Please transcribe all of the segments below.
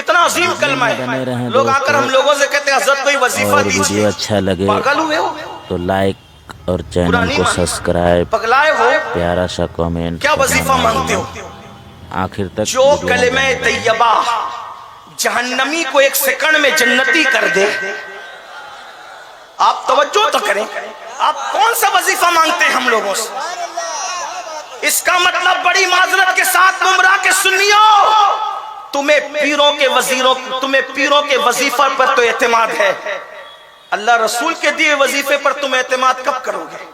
اتنا عظیم کلمہ ہے. لوگ آ کر ہم لوگوں سے کہتے ہیں حضرت کوئی وظیفہ دیجیے. ویڈیو اچھا لگے پاگل ہوئے ہو, تو لائک اور چینل کو سبسکرائب, پگلائے ہو, پیارا سا کامنٹ. کیا وظیفہ مانگتے ہو؟ آخر تک جو کلمہ طیبہ جہنمی کو 1 سیکنڈ میں جنتی کر دے. آپ توجہ تو کریں, آپ کون سا وظیفہ مانگتے ہیں ہم لوگوں سے؟ اس کا مطلب بڑی معذرت کے ساتھ گمراہ کے سنیو, تمہیں پیروں کے وظیفہ پر تو اعتماد ہے, اللہ رسول کے دیے وظیفے پر تم اعتماد کب کرو گے؟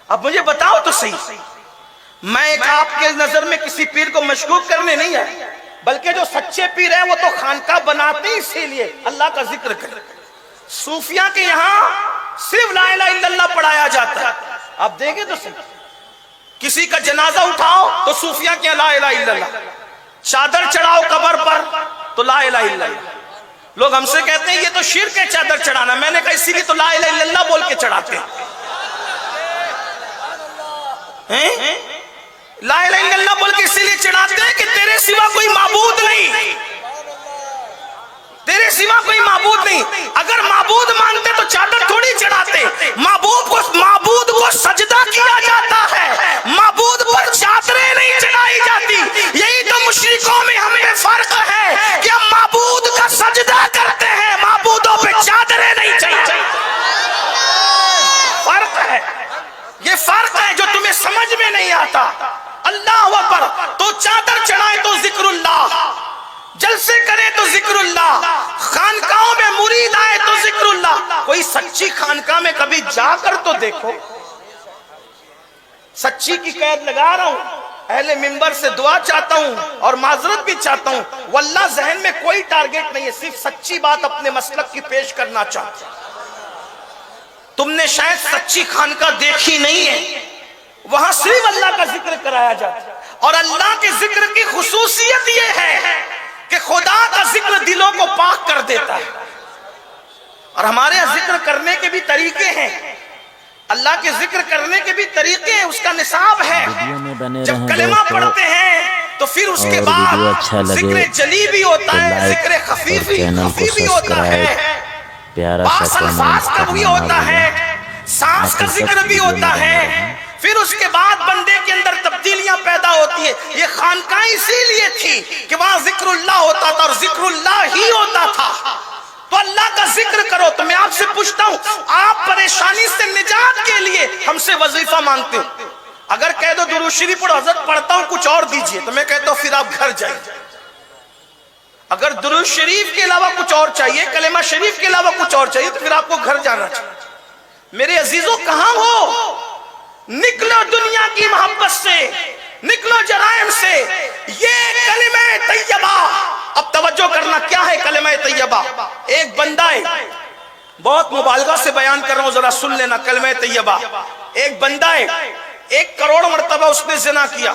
اب مجھے بتاؤ تو صحیح. میں ایک آپ کے نظر میں کسی پیر کو مشکوک کرنے نہیں ہے, بلکہ جو سچے پیر ہیں وہ تو خانقاہ بناتے ہیں اسی لیے اللہ کا ذکر کریں. صوفیاء کے یہاں صرف لا الہ الا اللہ پڑھایا جاتا ہے. آپ دیکھیں تو صحیح, کسی کا جنازہ اٹھاؤ تو صوفیاء کے لا الہ الا اللہ, چادر چڑھاؤ قبر پر تو لا الہ الا اللہ. لوگ ہم سے کہتے ہیں یہ تو شرک ہے چادر چڑھانا. میں نے کہا اسی لیے تو لا الہ الا اللہ بول کے چڑھاتے ہیں. لا الہ الا اللہ بول کے اسی لیے چڑھاتے ہیں کہ تیرے سوا کوئی معبود نہیں, تیرے سوا کوئی معبود نہیں. اگر معبود مانتے تو چادر تھوڑی چڑھاتے. معبود کو سجدہ کیا جاتا ہے, معبود پر چادریں نہیں چڑھائی جاتی. یہی تو مشرکوں میں ہمیں فرق ہے کہ ہم معبود کا سجدہ کرتے ہیں, معبودوں پہ چادریں نہیں چڑھائی. فرق ہے, یہ فرق ہے جو تمہیں سمجھ میں نہیں آتا. اللہ اکبر, تو چادر چڑھائے تو ذکر اللہ, جلسے کرے تو ذکر اللہ, خانقاہوں میں مرید آئے تو ذکر اللہ. کوئی سچی خانقاہ میں کبھی جا کر تو دیکھو. سچی کی قید لگا رہا ہوں, اہل منبر سے دعا چاہتا ہوں اور معذرت بھی چاہتا ہوں. واللہ ذہن میں کوئی ٹارگٹ نہیں ہے, صرف سچی بات اپنے مسلک کی پیش کرنا چاہتا ہوں. تم نے شاید سچی خانقاہ دیکھی نہیں ہے, وہاں صرف اللہ کا ذکر کرایا جاتا ہے. اور اللہ کے ذکر کی خصوصیت یہ ہے کہ خدا کا ذکر دلوں کو پاک کر دیتا ہے. اور ہمارے ذکر کرنے کے بھی طریقے ہیں, اللہ کے ذکر کرنے کے بھی طریقے ہیں, اس کا نصاب ہے. جب کلمہ پڑھتے ہیں تو پھر اس کے بعد ذکر جلی بھی ہوتا ہے, ذکر خفی بھی ہوتا ہے, باس الفاظ کا بھی ہوتا ہے, سانس کا ذکر بھی ہوتا ہے. پھر اس کے بعد بندے کے اندر تبدیلیاں پیدا ہوتی ہیں. یہ خانقاہ اسی لیے تھی کہ وہاں ذکر اللہ ہوتا تھا اور ذکر اللہ ہی ہوتا تھا. تو اللہ کا ذکر کرو. تو میں آپ سے پوچھتا ہوں, آپ پریشانی سے نجات کے لیے ہم سے وظیفہ مانگتے ہو. اگر کہہ دو درود شریف پڑھو, حضرت پڑھتا ہوں کچھ اور دیجئے, تو میں کہتا ہوں پھر آپ گھر جائیں. اگر درود شریف کے علاوہ کچھ اور چاہیے, کلمہ شریف کے علاوہ کچھ اور چاہیے, تو پھر آپ کو گھر جانا چاہیے. میرے عزیزوں, کہاں ہو؟ نکلو دنیا کی محبت سے, نکلو جرائم سے. یہ کلمہ طیبہ, اب توجہ کرنا, کیا ہے کلمہ طیبہ؟ ایک بندہ ہے, بہت مبالغہ سے بیان کر رہا ہوں, ذرا سن لینا. کلمہ طیبہ, ایک بندہ ہے 1 کروڑ مرتبہ اس نے زنا کیا.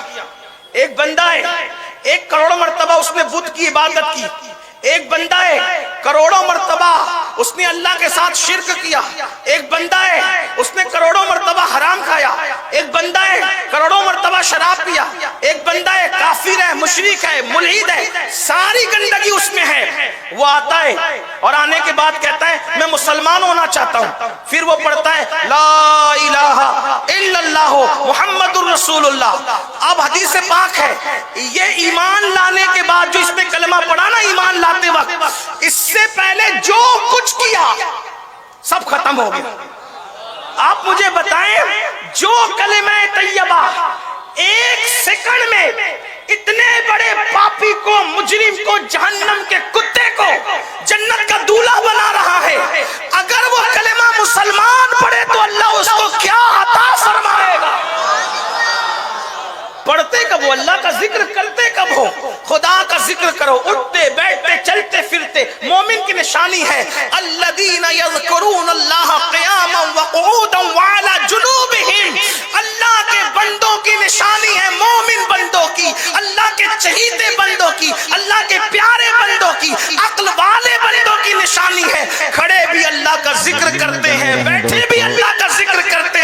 ایک بندہ ہے 1 کروڑ مرتبہ اس نے بت کی عبادت کی. ایک بندہ ہے کروڑوں مرتبہ اس نے اللہ کے ساتھ شرک کیا. ایک بندہ ہے اس نے کروڑوں مرتبہ حرام کھایا. ایک بندہ ہے کروڑوں مرتبہ شراب پیا. ایک بندہ ہے کافر ہے, مشرک ہے, ملحد ہے, ساری گندگی اس میں ہے. وہ آتا ہے اور آنے کے بعد کہتا ہے میں مسلمان ہونا چاہتا ہوں. پھر وہ پڑھتا ہے لا الہ الا اللہ محمد الرسول اللہ. اب حدیث پاک ہے, یہ ایمان لانے کے بعد جو اس نے کلمہ پڑھا نا, ایمان لاتے وقت اس سے پہلے جو کچھ کیا سب ختم ہو گیا. آپ مجھے بتائیں, جو کلمہ طیبہ 1 سیکنڈ میں اتنے بڑے پاپی کو, مجرم کو, جہنم کے کتے کو جنت کا دولہا بنا رہا ہے, اگر وہ کلمہ مسلمان پڑھے تو اللہ اس کو کیا عطا فرمائے گا؟ پڑھتے کب ہو, اللہ کا ذکر کرتے کب ہو. خدا کا ذکر کرو, اٹھتے بیٹھتے چلتے پھرتے. مومن کی نشانی ہے الذین یذکرون اللہ قیاما وقعودا وعلی جنوبہم. اللہ کے بندوں کی نشانی ہے, مومن بندوں کی, اللہ کے چہیتے بندوں کی, اللہ کے پیارے بندوں کی, عقل والے بندوں کی نشانی ہے. کھڑے بھی اللہ کا ذکر کرتے ہیں, بیٹھے بھی اللہ کا ذکر کرتے